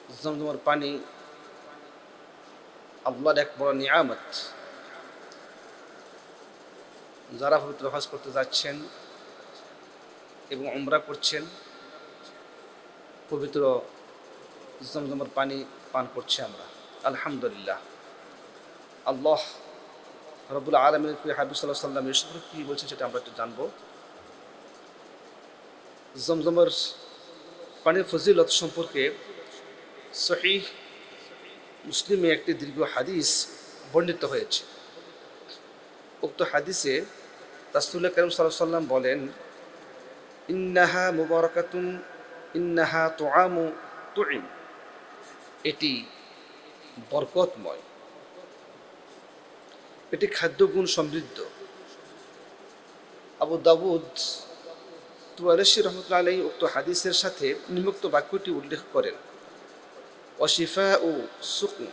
জমজমের পানি আল্লাহর এক বড় নিয়ামত। যারা পবিত্র হজ করতে যাচ্ছেন এবং উমরা করছেন, পবিত্র জমজমের পানি পান করছি আমরা, আলহামদুলিল্লাহ। আল্লাহ রব্বুল আলামিন হাবিব সাল্লাল্লাহু আলাইহি ওয়াসাল্লাম এর সম্পর্কে কী বলছেন সেটা আমরা একটু জানবো। জমজমের পানির ফজিলত সম্পর্কে সহিহ মুসলিমে একটি দীর্ঘ হাদিস বর্ণিত হয়েছে। উক্ত হাদিসে রাসূল কারীম সাল্লাল্লাহু আলাইহি ওয়াসাল্লাম বলেন, ইন্নাহা মুবারাকাতুন ইন্নাহা তুআমু তুইম, এটি বরকতময়, এটি খাদ্যগুণ সমৃদ্ধ। আবু দাউদ তুয়ালিসি রহমতুল্লাহ আলাইহি উক্ত হাদিসের সাথে নিম্নোক্ত বাক্যটি উল্লেখ করেন, ওয়াশিফা ও সুকম,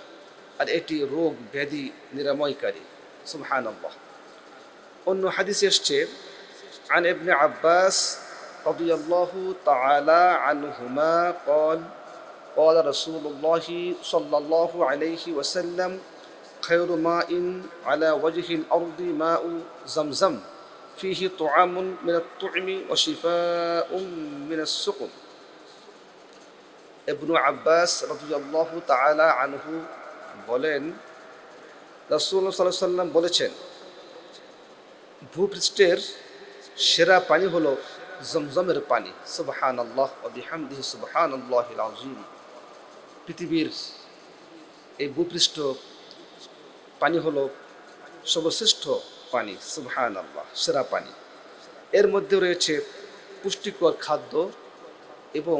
আর এটি রোগ ব্যাধি নিরাময়কারী। সুবহানাল্লাহ। অন্য হাদিসে এসছে, عن ابن عباس رضي الله تعالى عنهما قال قال رسول الله صلى الله عليه وسلم خير ماء على وجه الأرض ماء زمزم فيه طعام من الطعم وشفاء من السقم। ইবনু আব্বাস রাদিয়াল্লাহু তাআলা আনহু বলেন, রাসূলুল্লাহ সাল্লাল্লাহু আলাইহি ওয়াসাল্লাম বলেছেন, ভূপৃষ্ঠের সেরা পানি হলো জমজমের পানি। সুবহানাল্লাহ ওয়া বিহামদিহি সুবহানাল্লাহিল আযীম। পৃথিবীর এই ভূপৃষ্ঠ পানি হলো সর্বশ্রেষ্ঠ পানি, সুবহানাল্লাহ, সেরা পানি। এর মধ্যে রয়েছে পুষ্টিকর খাদ্য এবং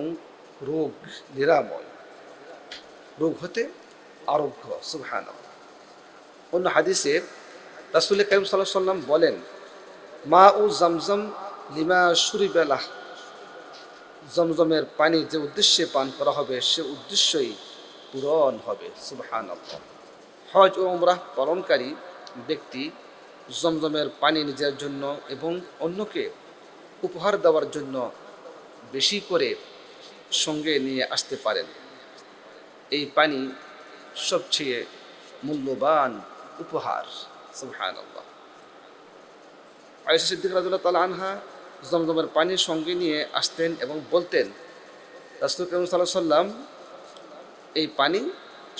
রোগ নিরাময়, রোগ হতে আরোগ্য। সুবহানাল্লাহ। অন্য হাদিসে রাসূল কারীম সাল্লাল্লাহু আলাইহি ওয়াসাল্লাম বলেন, মা উ জমজম লিমা শুরিবা লাহ, জমজমের পানি যে উদ্দেশ্যে পান করা হবে সে উদ্দেশ্যই পূরণ হবে। সুবহানাল্লাহ। হজ ও উমরাহ পালনকারী ব্যক্তি জমজমের পানি নিজের জন্য এবং অন্যকে উপহার দেওয়ার জন্য বেশি করে সঙ্গে নিয়ে আসতে পারেন। এই পানি সবচেয়ে মূল্যবান উপহার। সুবহানাল্লাহ। আয়েশা সিদ্দিকা রাদিয়াল্লাহু তাআলা আনহা জমজমের পানি সঙ্গে নিয়ে আসতেন এবং বলতেন, রাসূল কারীম সাল্লাল্লাহু আলাইহি ওয়াসাল্লাম এই পানি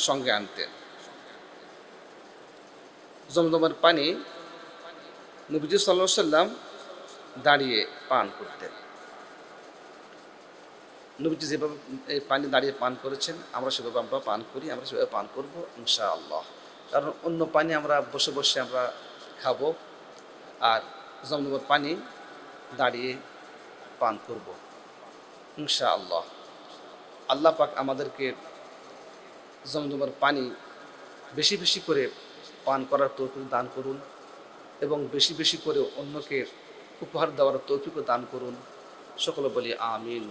সঙ্গে আনতেন। জমজমের পানি নবীজি সাল্লাল্লাহু আলাইহি ওয়াসাল্লাম দাঁড়িয়ে পান করতেন। নবীজি যেভাবে এই পানি দাঁড়িয়ে পান করেছেন, আমরা সেভাবে আমরা পান করি, আমরা সেভাবে পান করব ইনশাআল্লাহ। কারণ অন্য পানি আমরা বসে বসে আমরা খাবো, আর জমজমের পানি দাঁড়িয়ে পান করব ইনশাআল্লাহ। আল্লাহ পাক আমাদেরকে জমজমের পানি বেশি বেশি করে পান করার তৌফিক দান করুন এবং বেশি বেশি করে অন্যকে উপহার দেওয়ার তৌফিকও দান করুন। সকলে বলি আমিন।